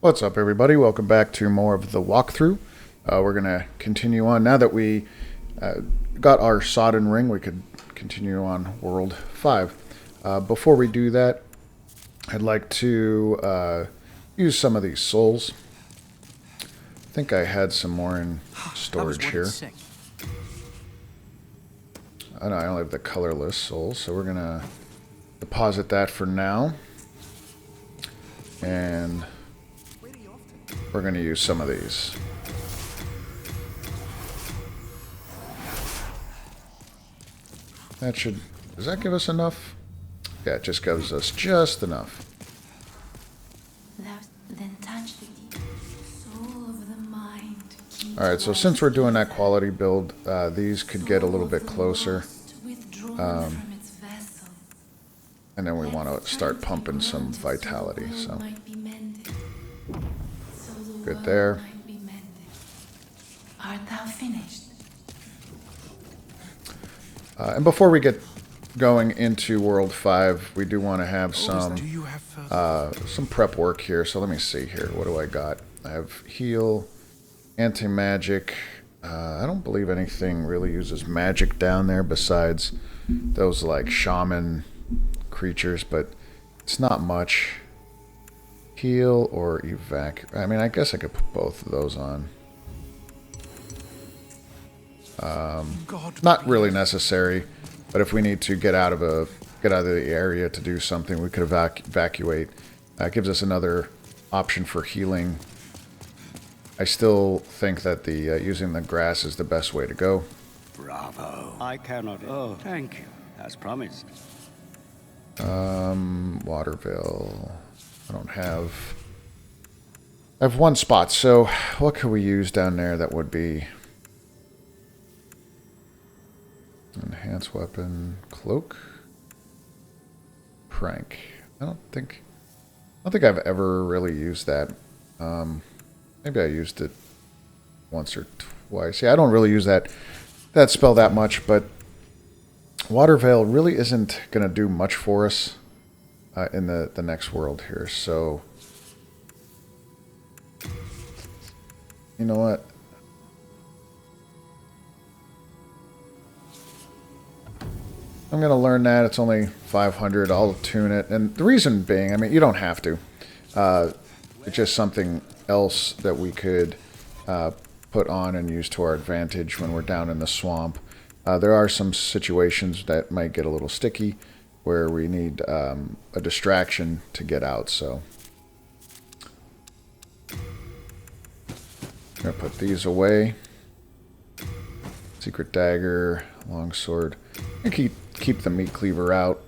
What's up, everybody? Welcome back to more of the walkthrough. We're going to continue on. Now that we got our Sodden Ring, we could continue on World 5. Before we do that, I'd like to use some of these souls. I think I had some more in storage here. I know I only have the colorless souls, so we're going to deposit that for now. And we're going to use some of these. That should... Does that give us enough? Yeah, it just gives us just enough. Alright, so since we're doing that quality build, these could get a little bit closer. And then we want to start pumping some vitality, so... Good there. Art thou finished? And before we get going into World 5, we do want to have some prep work here. So let me see here. What do I got? I have heal, anti-magic. I don't believe anything really uses magic down there besides those like shaman creatures, but it's not much. Heal or evac. I mean, I guess I could put both of those on. Not really necessary, but if we need to get out of the area to do something, we could evacuate. That gives us another option for healing. I still think that the using the grass is the best way to go. Bravo. I cannot. Oh, thank you. As promised. Waterville. I don't have... I have one spot, so what could we use down there that would be... Enhanced weapon, cloak, prank. I don't think I've ever really used that. Maybe I used it once or twice. Yeah, I don't really use that spell that much, but Watervale really isn't going to do much for us in the next world here. So, you know what? I'm going to learn that. It's only 500. I'll tune it. And the reason being, I mean, you don't have to. It's just something else that we could put on and use to our advantage when we're down in the swamp. There are some situations that might get a little sticky where we need a distraction to get out. So I'm going to put these away. Secret dagger, longsword. I'm going to keep the meat cleaver out.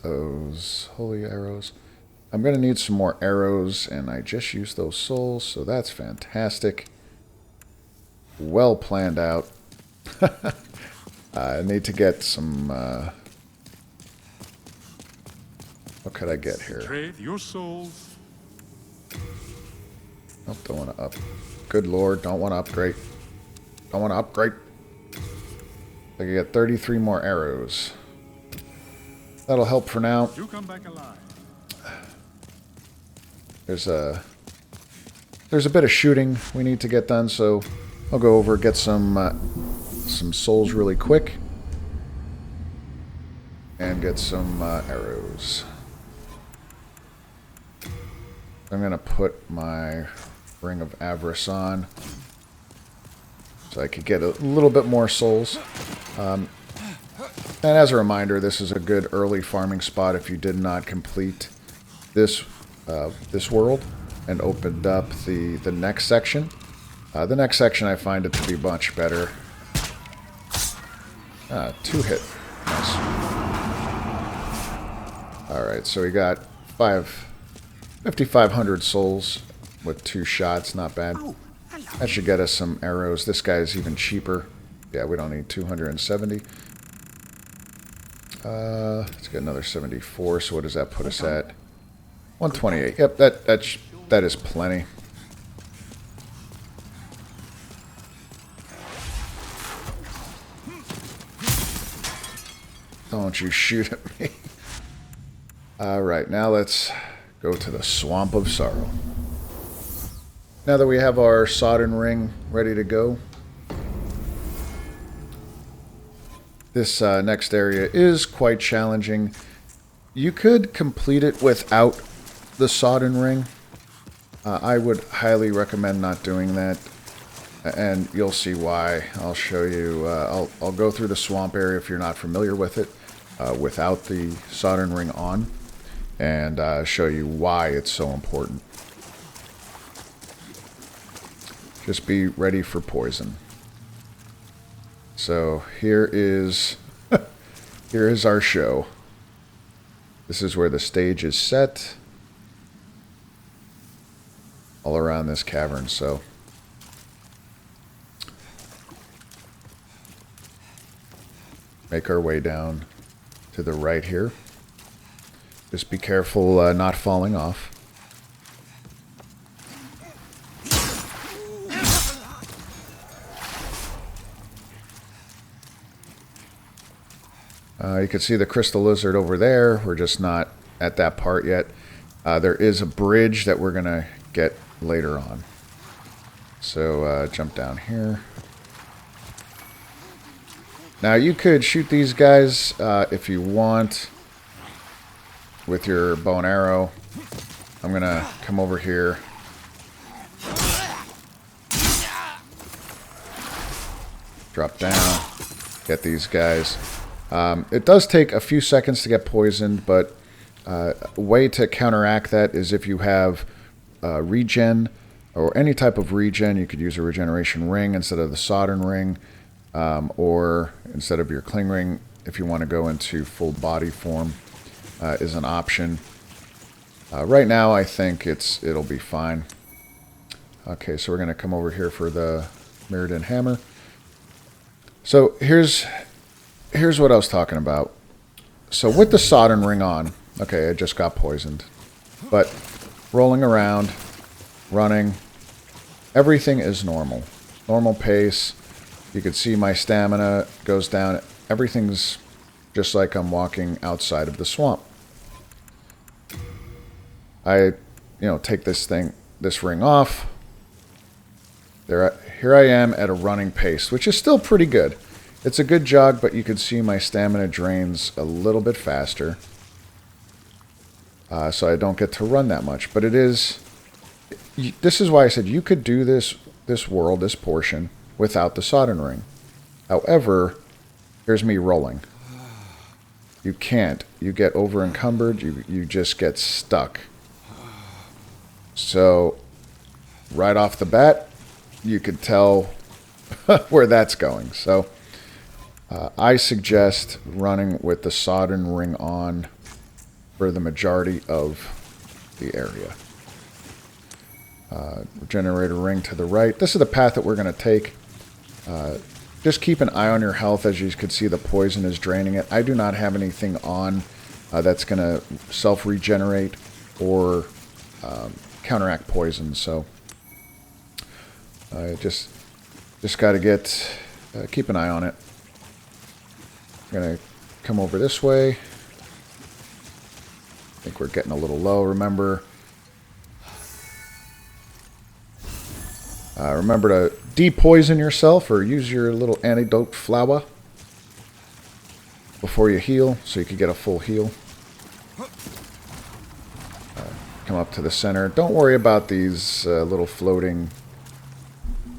Those holy arrows. I'm going to need some more arrows, and I just used those souls, so that's fantastic. Well planned out. I need to get some... what could I get here? Trade your souls. Nope, don't want to up. Good lord, don't want to upgrade. Don't want to upgrade. I can get 33 more arrows. That'll help for now. You come back alive. There's a bit of shooting we need to get done, so I'll go over get some souls really quick and get some arrows. I'm gonna put my Ring of Avarice on so I could get a little bit more souls. And as a reminder, this is a good early farming spot if you did not complete this world and opened up the next section. The next section I find it to be much better. 2 hit. Nice. Alright, so we got 5,500 souls with 2 shots. Not bad. That should get us some arrows. This guy's even cheaper. Yeah, we don't need 270. Let's get another 74. So what does that put us at? 128. Yep, that is plenty. Don't you shoot at me. Alright, now let's go to the Swamp of Sorrow. Now that we have our Sodden Ring ready to go, this next area is quite challenging. You could complete it without the Sodden Ring. I would highly recommend not doing that, and you'll see why. I'll show you. I'll go through the swamp area if you're not familiar with it, without the Sodden Ring on, and show you why it's so important. Just be ready for poison. So here is here is our show. This is where the stage is set, all around this cavern. So make our way down to the right here. Just be careful not falling off. You can see the crystal lizard over there. We're just not at that part yet. There is a bridge that we're going to get later on. So jump down here. Now you could shoot these guys if you want with your bow and arrow. I'm going to come over here. Drop down. Get these guys. It does take a few seconds to get poisoned, but a way to counteract that is if you have regen or any type of regen. You could use a regeneration ring instead of the Sodden Ring, or instead of your cling ring, if you want to go into full body form, is an option. Right now, I think it'll be fine. Okay, so we're going to come over here for the Mirrodin Hammer. So here's what I was talking about. So with the Sodden Ring on, okay, I just got poisoned, but rolling around, running, everything is normal. Normal pace. You can see my stamina goes down. Everything's just like I'm walking outside of the swamp. I, take this ring off. Here I am at a running pace, which is still pretty good. It's a good jog, but you can see my stamina drains a little bit faster. So I don't get to run that much. But this is why I said you could do this portion, without the Sodden Ring. However, here's me rolling. You can't. You get over encumbered. You just get stuck. So, right off the bat, you could tell where that's going. So, I suggest running with the Sodden Ring on for the majority of the area. Generator ring to the right. This is the path that we're going to take. Just keep an eye on your health. As you can see, the poison is draining it. I do not have anything on that's going to self-regenerate or counteract poison. So just got to keep an eye on it. I'm going to come over this way. I think we're getting a little low. Remember to de-poison yourself or use your little antidote flower before you heal, so you can get a full heal. Come up to the center. Don't worry about these little floating,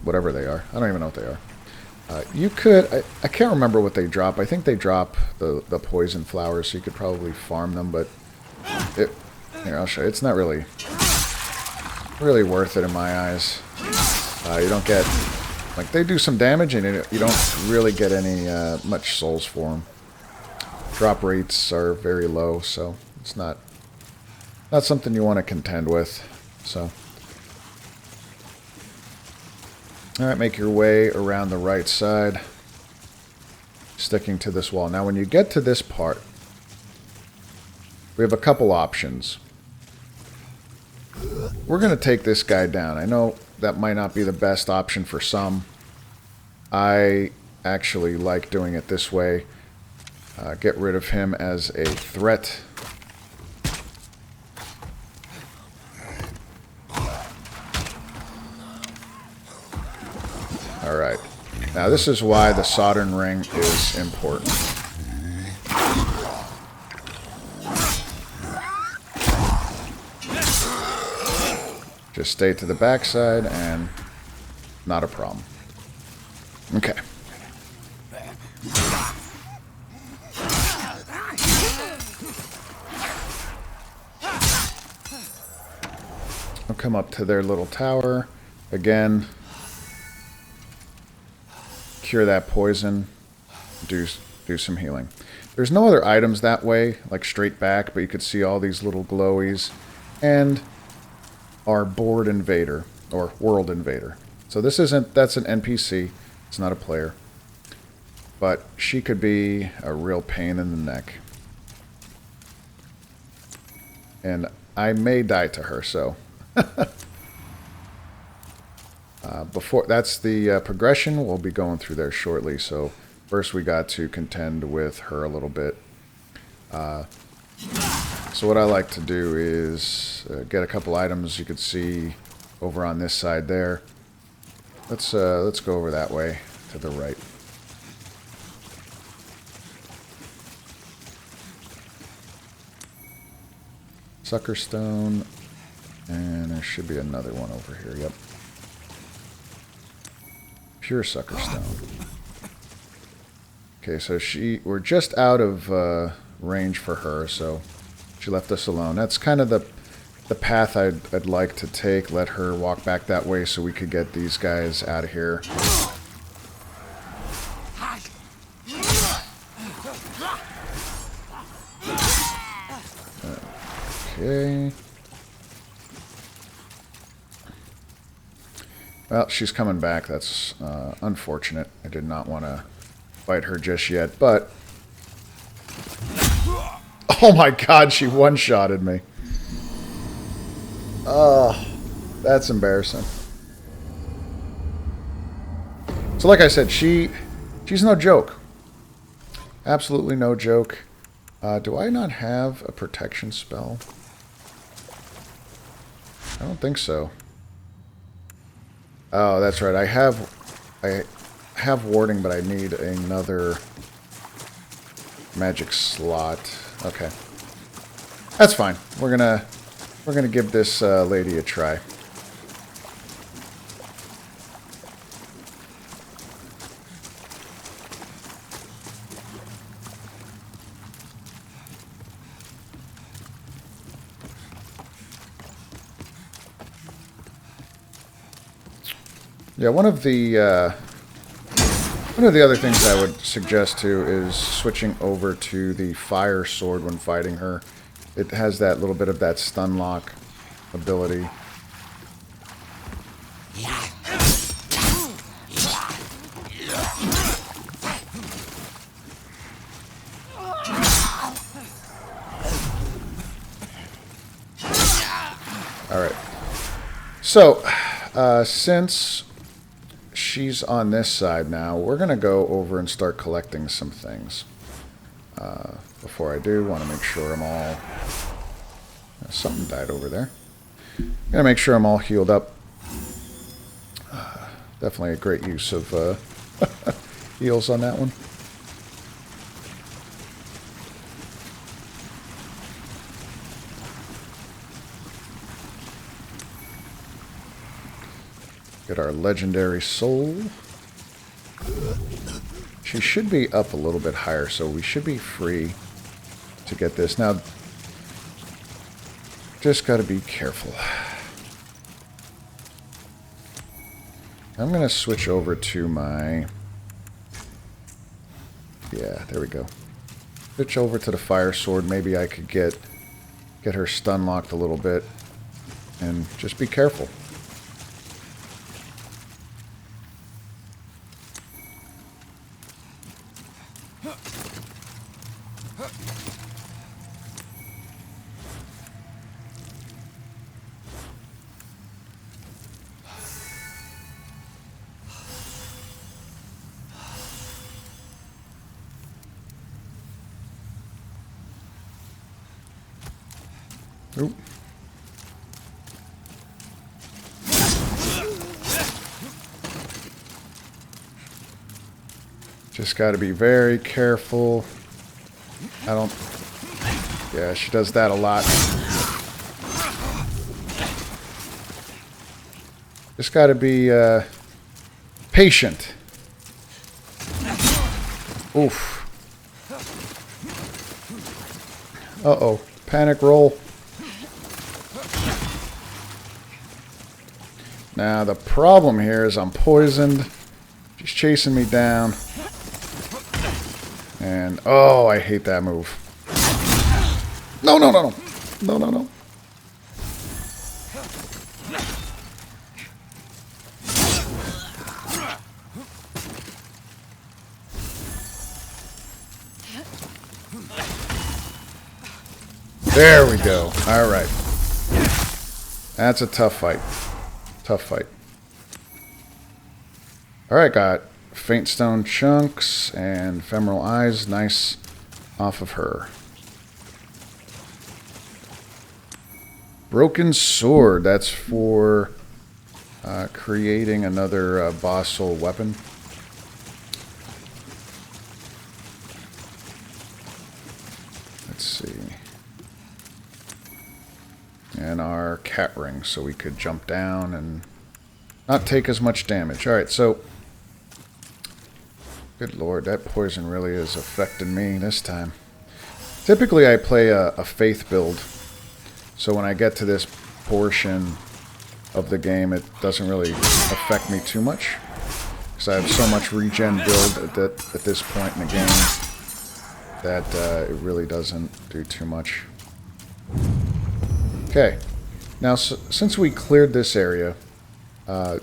whatever they are. I don't even know what they are. You could, I can't remember what they drop. I think they drop the poison flowers, so you could probably farm them, but here, I'll show you. It's not really worth it in my eyes. You don't get, like, they do some damage, and you don't really get any much souls for them. Drop rates are very low, so it's not something you want to contend with. So, all right, make your way around the right side, sticking to this wall. Now, when you get to this part, we have a couple options. We're going to take this guy down. I know that might not be the best option for some. I actually like doing it this way. Get rid of him as a threat. Alright. Now this is why the soldering ring is important. Just stay to the backside and not a problem. Okay. I'll come up to their little tower again. Cure that poison. Do some healing. There's no other items that way, like straight back, but you could see all these little glowies. And our board invader, or world invader. So this isn't, that's an NPC, it's not a player. But she could be a real pain in the neck. And I may die to her, so. Before, that's the progression, we'll be going through there shortly, so first we got to contend with her a little bit. So what I like to do is get a couple items you could see over on this side there. Let's go over that way to the right. Sucker Stone, and there should be another one over here. Yep. Pure Sucker Stone. Okay, so we're just out of range for her, so she left us alone. That's kind of the path I'd like to take. Let her walk back that way so we could get these guys out of here. Okay. Well, she's coming back. That's unfortunate. I did not want to fight her just yet, but... Oh my god, she one-shotted me. Oh, that's embarrassing. So like I said, she's no joke. Absolutely no joke. Do I not have a protection spell? I don't think so. Oh, that's right. I have warding, but I need another magic slot. Okay. That's fine. We're gonna give this lady a try. Yeah, one of the other things I would suggest too is switching over to the fire sword when fighting her. It has that little bit of that stun lock ability. Alright. So, since she's on this side now, we're going to go over and start collecting some things. Before I do, want to make sure I'm all... something died over there. Going to make sure I'm all healed up. Definitely a great use of heals on that one. Get our legendary soul. She should be up a little bit higher, so we should be free to get this. Now, just got to be careful. I'm going to switch over to my... Yeah, there we go. Switch over to the fire sword. Maybe I could get her stun locked a little bit. And just be careful. Oop. Just got to be very careful. I don't... Yeah, she does that a lot. Just got to be patient. Oof. Uh-oh. Panic roll. Now, the problem here is I'm poisoned. She's chasing me down. And, oh, I hate that move. No, no, no, no. No, no, no. There we go. All right. That's a tough fight. Tough fight. All right, got Faint Stone Chunks and Ephemeral Eyes. Nice off of her. Broken Sword. That's for creating another boss soul weapon. Let's see. And our cat ring, so we could jump down and not take as much damage. Alright, so... Good lord, that poison really is affecting me this time. Typically I play a faith build, so when I get to this portion of the game, it doesn't really affect me too much. Because I have so much regen build at this point in the game that it really doesn't do too much. Okay, now since we cleared this area, we're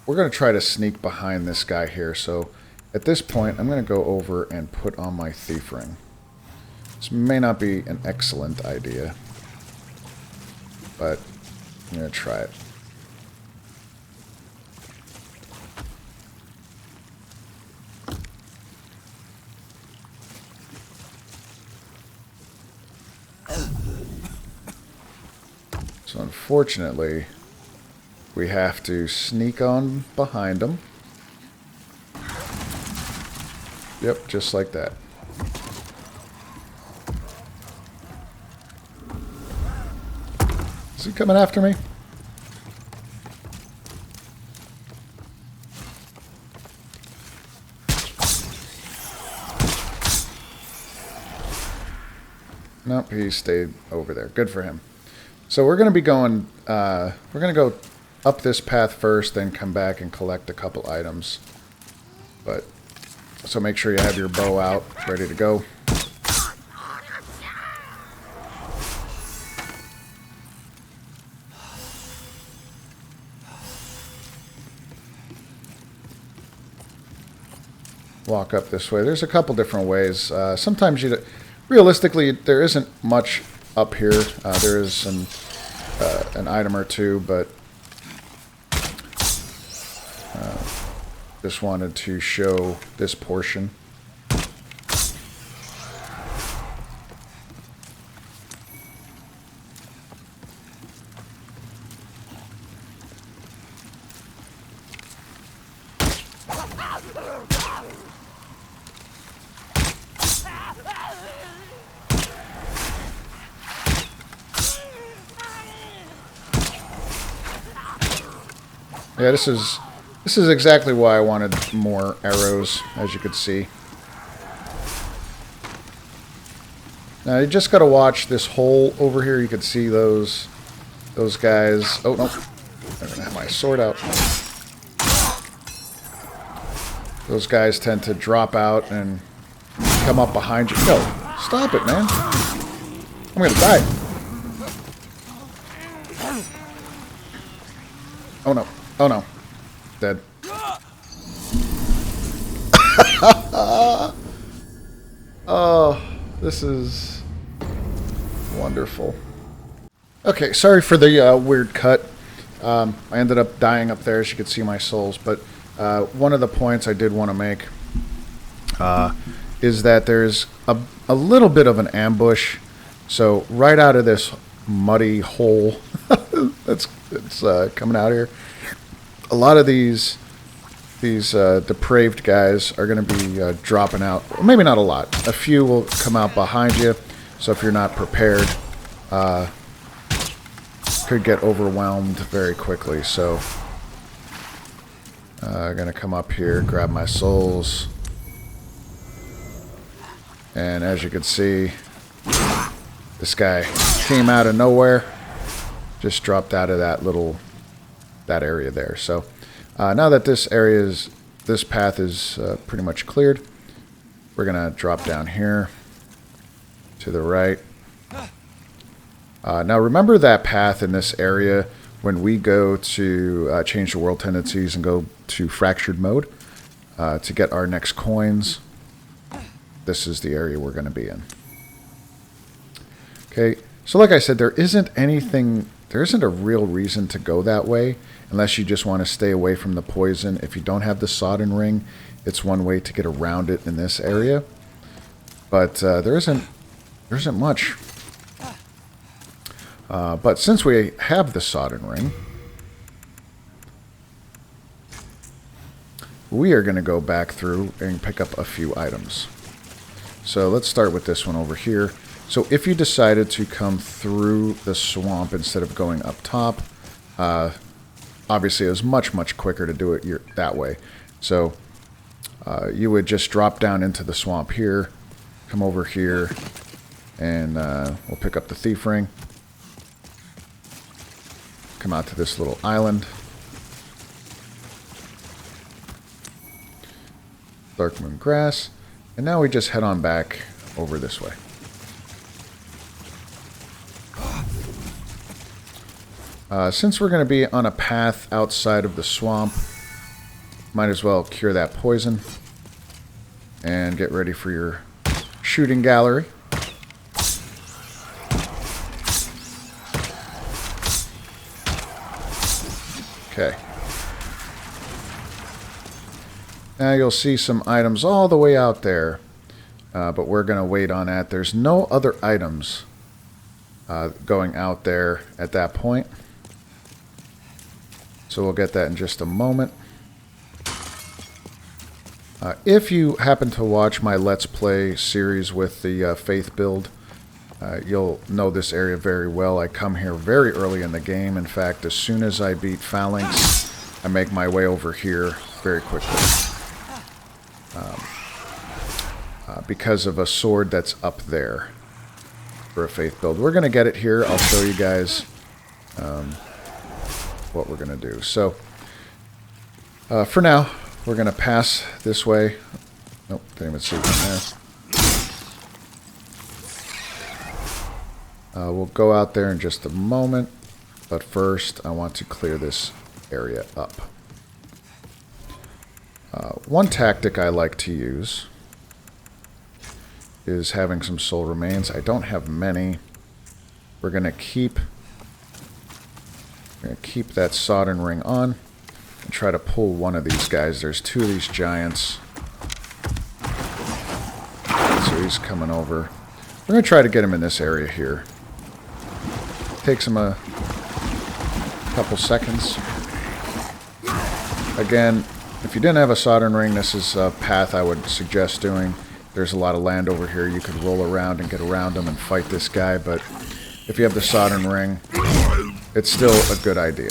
going to try to sneak behind this guy here. So at this point, I'm going to go over and put on my thief ring. This may not be an excellent idea, but I'm going to try it. So unfortunately, we have to sneak on behind them. Yep, just like that. Is he coming after me? Nope, he stayed over there. Good for him. So we're going to be going, we're going to go up this path first, then come back and collect a couple items. But, so make sure you have your bow out, ready to go. Walk up this way. There's a couple different ways. Sometimes realistically, there isn't much up here. There is an item or two, but just wanted to show this portion. Yeah, this is exactly why I wanted more arrows, as you could see. Now you just gotta watch this hole over here. You can see those guys. Oh no, I'm gonna have my sword out. Those guys tend to drop out and come up behind you. No, stop it, man! I'm gonna die. Oh no. Oh no. Dead. Oh, this is wonderful. Okay, sorry for the weird cut. I ended up dying up there, as you can see my souls, but one of the points I did want to make is that there's a little bit of an ambush. So right out of this muddy hole that's coming out here, a lot of these these depraved guys are going to be dropping out. Maybe not a lot. A few will come out behind you. So if you're not prepared, could get overwhelmed very quickly. So I'm going to come up here, grab my souls. And as you can see, this guy came out of nowhere. Just dropped out of that area there. So now that this path is pretty much cleared, we're going to drop down here to the right. Now remember that path in this area when we go to change the world tendencies and go to fractured mode to get our next coins. This is the area we're going to be in. Okay, so like I said, there isn't a real reason to go that way unless you just want to stay away from the poison. If you don't have the sodden ring, it's one way to get around it in this area. But there isn't much. But since we have the sodden ring, we are going to go back through and pick up a few items. So let's start with this one over here. So if you decided to come through the swamp instead of going up top, obviously it was much quicker to do it that way. So you would just drop down into the swamp here, come over here, and we'll pick up the thief ring. Come out to this little island. Dark Moon Grass. And now we just head on back over this way. Since we're going to be on a path outside of the swamp, might as well cure that poison and get ready for your shooting gallery. Okay. Now you'll see some items all the way out there, but we're going to wait on that. There's no other items going out there at that point. So we'll get that in just a moment. If you happen to watch my Let's Play series with the Faith build, you'll know this area very well. I come here very early in the game. In fact, as soon as I beat Phalanx, I make my way over here very quickly. Because of a sword that's up there for a Faith build. We're going to get it here. I'll show you guys what we're going to do. So, for now, we're going to pass this way. Nope, didn't even see it there. We'll go out there in just a moment, but first I want to clear this area up. One tactic I like to use is having some soul remains. I don't have many. We're going to keep that sodden ring on and try to pull one of these guys. There's two of these giants. So he's coming over. We're going to try to get him in this area here. Takes him a couple seconds. Again, if you didn't have a sodden ring, this is a path I would suggest doing. There's a lot of land over here. You could roll around and get around him and fight this guy, but if you have the sodden ring, it's still a good idea.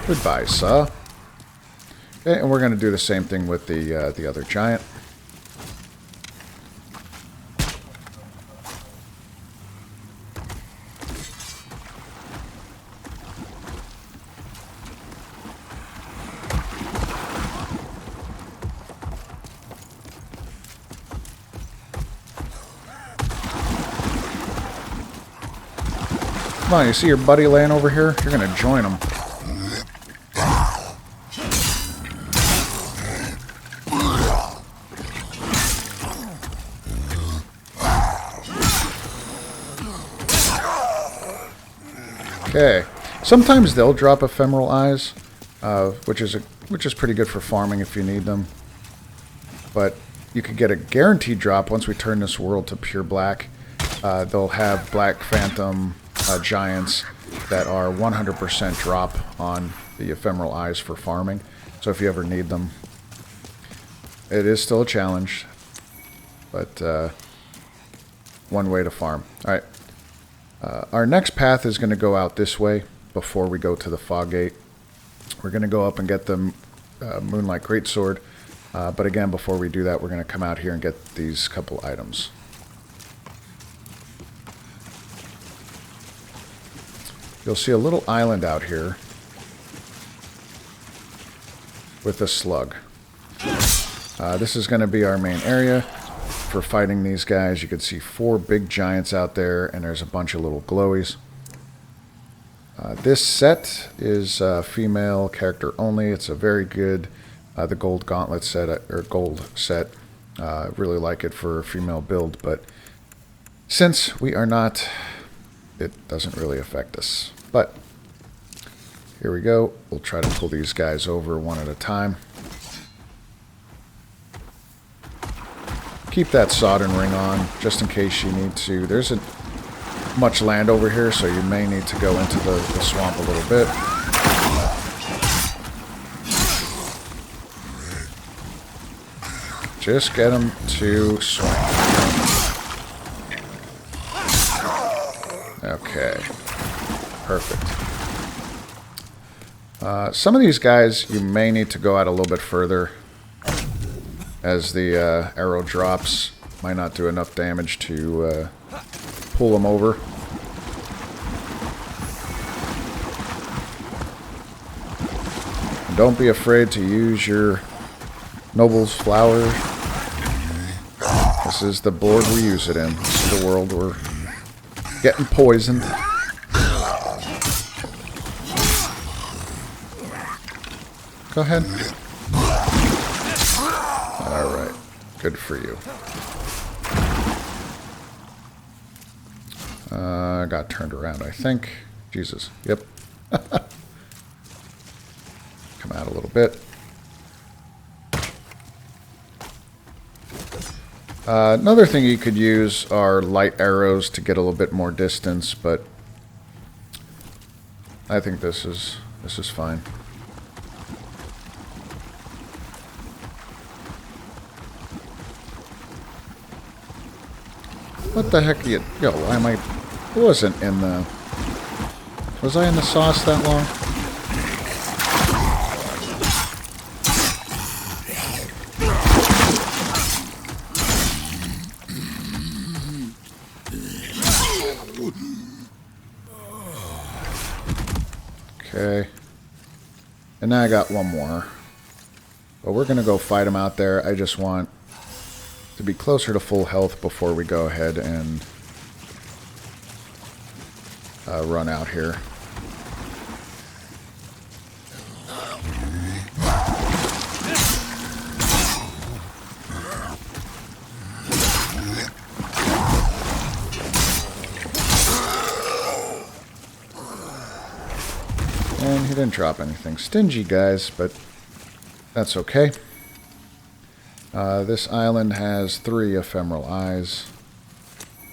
Goodbye, sir. Okay, and we're going to do the same thing with the other giant. Come on, you see your buddy laying over here? You're going to join him. Okay. Sometimes they'll drop Ephemeral Eyes, which is pretty good for farming if you need them. But you could get a guaranteed drop once we turn this world to pure black. they'll have Black Phantom giants that are 100% drop on the Ephemeral Eyes for farming. So if you ever need them, it is still a challenge, but one way to farm. All right. Our next path is going to go out this way before we go to the Fog Gate. We're going to go up and get the Moonlight Greatsword. But again, before we do that, we're going to come out here and get these couple items. You'll see a little island out here with a slug. This is going to be our main area for fighting these guys. You can see 4 big giants out there, and there's a bunch of little glowies. This set is female character only. It's a very good, the gold gauntlet set, or gold set. Really like it for a female build, but since we are not, it doesn't really affect us. But here we go. We'll try to pull these guys over one at a time. Keep that soldering ring on, just in case you need to. There isn't much land over here, so you may need to go into the swamp a little bit. Just get them to swing. Okay. Perfect. Some of these guys, you may need to go out a little bit further, as the arrow drops might not do enough damage to pull them over. And don't be afraid to use your Noble's Flower. This is the board we use it in. This is the world we're getting poisoned. Go ahead. Alright. Good for you. I got turned around, I think. Jesus. Yep. Come out a little bit. Another thing you could use are light arrows to get a little bit more distance, but I think this is fine. What the heck are you... Yo, why am I... I wasn't in the... Was I in the sauce that long? Okay. And now I got one more. But we're going to go fight him out there. I just want to be closer to full health before we go ahead and run out here. And he didn't drop anything. Stingy guys, but that's okay. This island has 3 Ephemeral Eyes.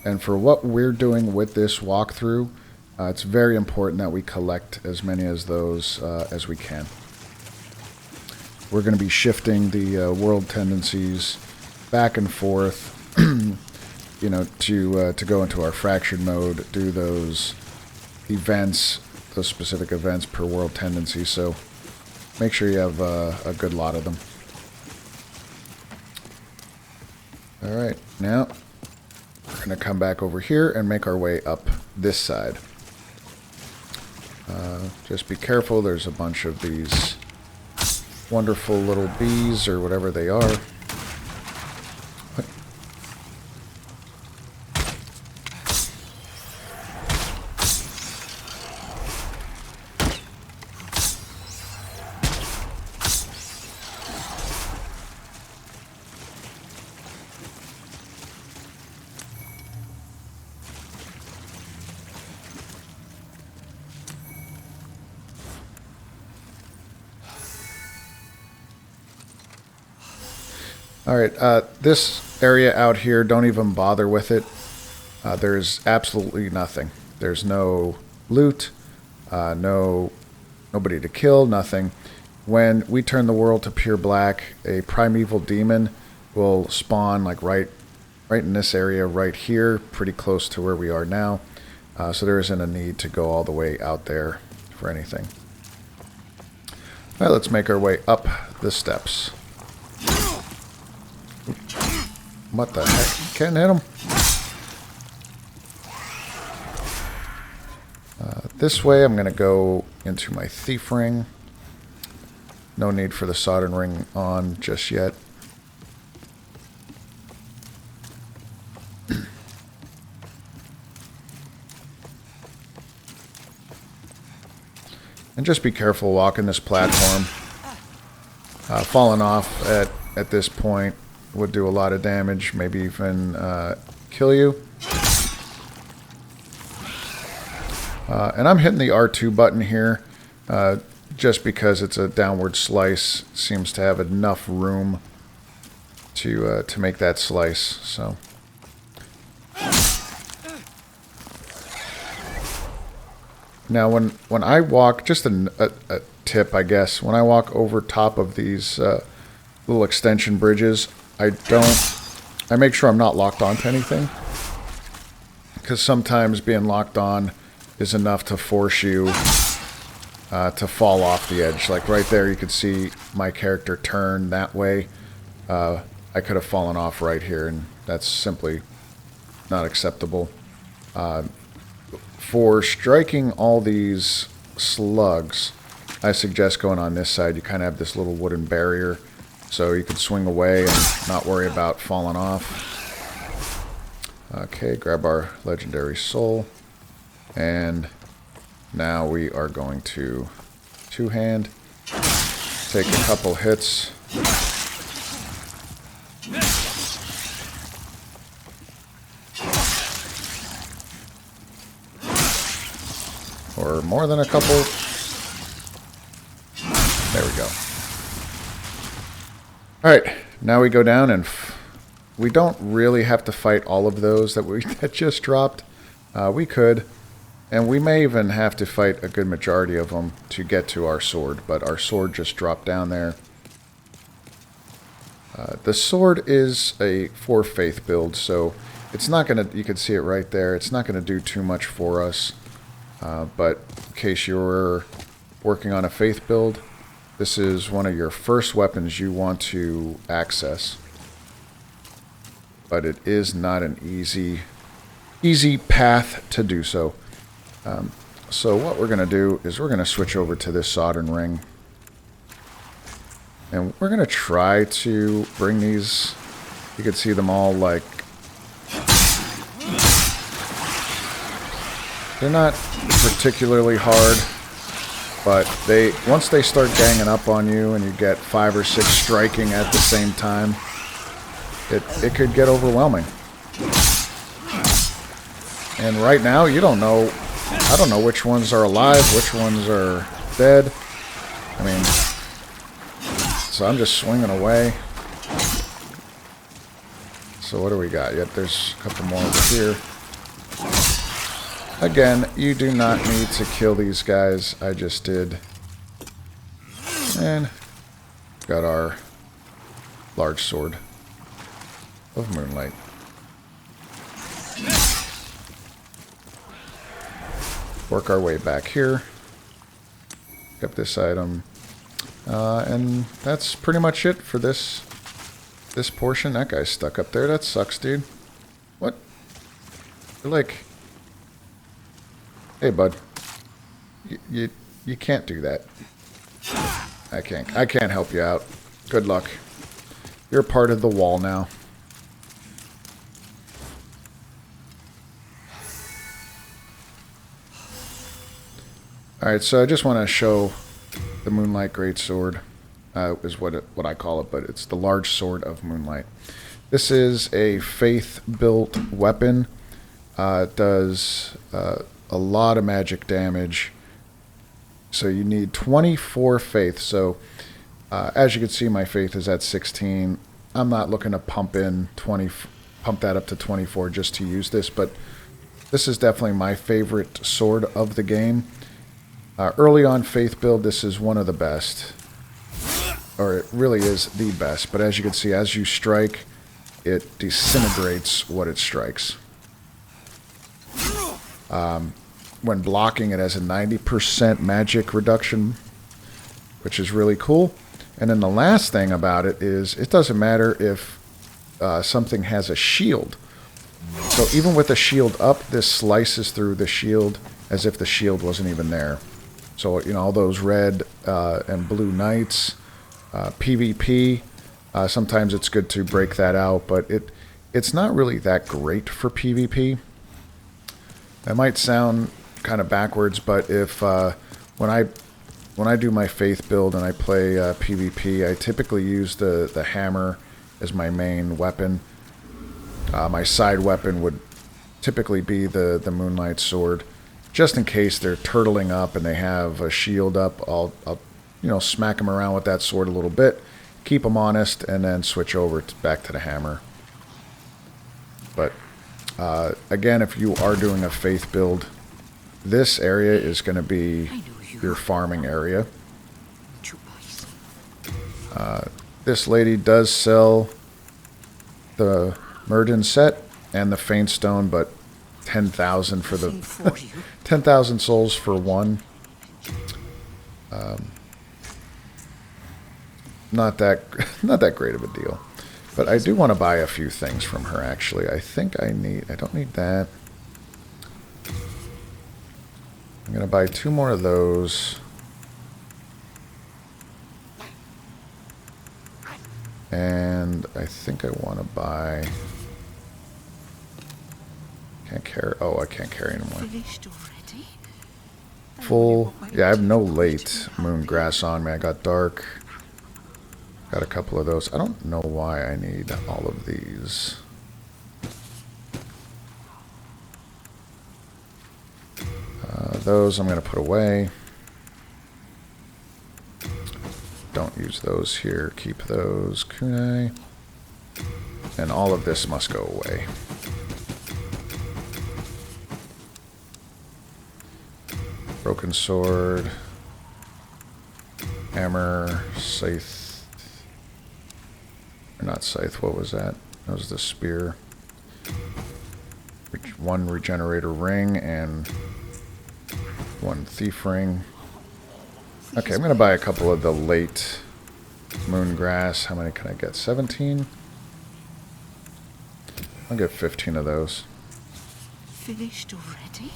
And for what we're doing with this walkthrough, it's very important that we collect as many of those as we can. We're going to be shifting the world tendencies back and forth, you know, to go into our fractured mode, do those events, those specific events per world tendency. So make sure you have a good lot of them. Alright, now we're going to come back over here and make our way up this side. Just be careful, there's a bunch of these wonderful little bees or whatever they are. Alright, this area out here, don't even bother with it. There's absolutely nothing. There's no loot, nobody to kill, nothing. When we turn the world to pure black, a primeval demon will spawn like right in this area right here, pretty close to where we are now. So there isn't a need to go all the way out there for anything. All right, let's make our way up the steps. What the heck? Can't hit him. This way, I'm going to go into my thief ring. No need for the soldering ring on just yet. And just be careful walking this platform. Falling off at this point would do a lot of damage, maybe even kill you. And I'm hitting the R2 button here just because it's a downward slice. It seems to have enough room to make that slice. So. Now, when I walk, just a tip, I guess, when I walk over top of these little extension bridges, I make sure I'm not locked onto anything. Because sometimes being locked on is enough to force you to fall off the edge. Like right there, you could see my character turn that way. I could have fallen off right here, and that's simply not acceptable. For striking all these slugs, I suggest going on this side. You kind of have this little wooden barrier, so you can swing away and not worry about falling off. Okay, grab our legendary soul. And now we are going to two-hand, take a couple hits. Or more than a couple. There we go. Alright, now we go down and we don't really have to fight all of those that just dropped. We could. And we may even have to fight a good majority of them to get to our sword. But our sword just dropped down there. The sword is a 4 faith build, so it's not going to, you can see it right there, it's not going to do too much for us. But in case you're working on a faith build, this is one of your first weapons you want to access. But it is not an easy path to do so. So what we're going to do is we're going to switch over to this soldering ring. And we're going to try to bring these, you can see them all like, they're not particularly hard, but once they start ganging up on you and you get 5 or 6 striking at the same time, it could get overwhelming. And right now, you don't know, I don't know which ones are alive, which ones are dead. I mean, so I'm just swinging away. So what do we got? Yep, there's a couple more over here. Again, you do not need to kill these guys. I just did. And got our large sword of Moonlight. Work our way back here. Pick up this item. And that's pretty much it for this portion. That guy's stuck up there. That sucks, dude. What? You're like... Hey, bud. You can't do that. I can't help you out. Good luck. You're part of the wall now. Alright, so I just want to show the Moonlight Greatsword, is what I call it, but it's the large sword of Moonlight. This is a faith-built weapon. It does a lot of magic damage. So you need 24 faith. So as you can see, my faith is at 16. I'm not looking to pump in pump that up to 24 just to use this, but this is definitely my favorite sword of the game. Early on Faith build, this is one of the best. Or it really is the best, but as you can see, as you strike, it disintegrates what it strikes. When blocking, it has a 90% magic reduction, which is really cool. And then the last thing about it is it doesn't matter if something has a shield. So even with the shield up, this slices through the shield as if the shield wasn't even there. So, you know, all those red and blue knights, PvP, sometimes it's good to break that out, but it's not really that great for PvP. That might sound kind of backwards, but if when I do my Faith build and I play PvP, I typically use the hammer as my main weapon. My side weapon would typically be the Moonlight sword, just in case they're turtling up and they have a shield up. I'll you know, smack them around with that sword a little bit, keep them honest, and then switch over back to the hammer. But again, if you are doing a Faith build, this area is going to be your farming area. This lady does sell the Mirrodin set and the Faint Stone, but 10,000 for the 10,000 souls for one. Not that great of a deal. But I do want to buy a few things from her, actually. I don't need that. I'm going to buy 2 more of those. And I think I want to buy... Can't carry... Oh, I can't carry anymore. Full... Yeah, I have no late moongrass on me. I got dark. Got a couple of those. I don't know why I need all of these. Those I'm going to put away. Don't use those here. Keep those. Kunai. And all of this must go away. Broken sword. Hammer. Scythe. Or not scythe, what was that? That was the spear. 1 regenerator ring and 1 thief ring. Okay, I'm going to buy a couple of the late moongrass. How many can I get? 17? I'll get 15 of those. Finished already?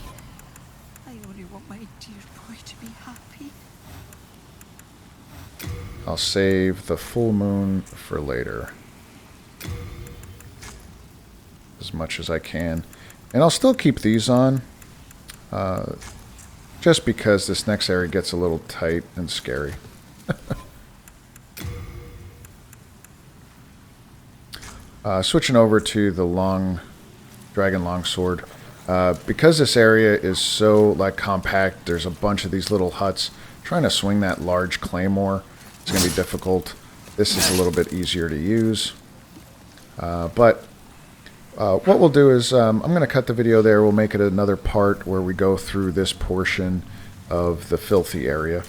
I only want my dear boy to be happy. I'll save the full moon for later. As much as I can. And I'll still keep these on. Just because this next area gets a little tight and scary. Switching over to the dragon longsword. Because this area is so compact, there's a bunch of these little huts. Trying to swing that large claymore, it's going to be difficult. This is a little bit easier to use. But what we'll do is I'm going to cut the video there. We'll make it another part where we go through this portion of the filthy area.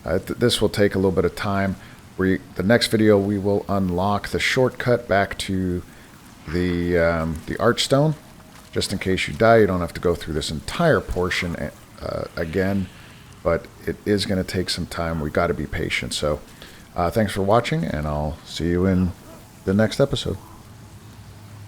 This will take a little bit of time. The next video we will unlock the shortcut back to the Archstone. Just in case you die, you don't have to go through this entire portion again. But it is going to take some time. We've got to be patient. So thanks for watching, and I'll see you in the next episode.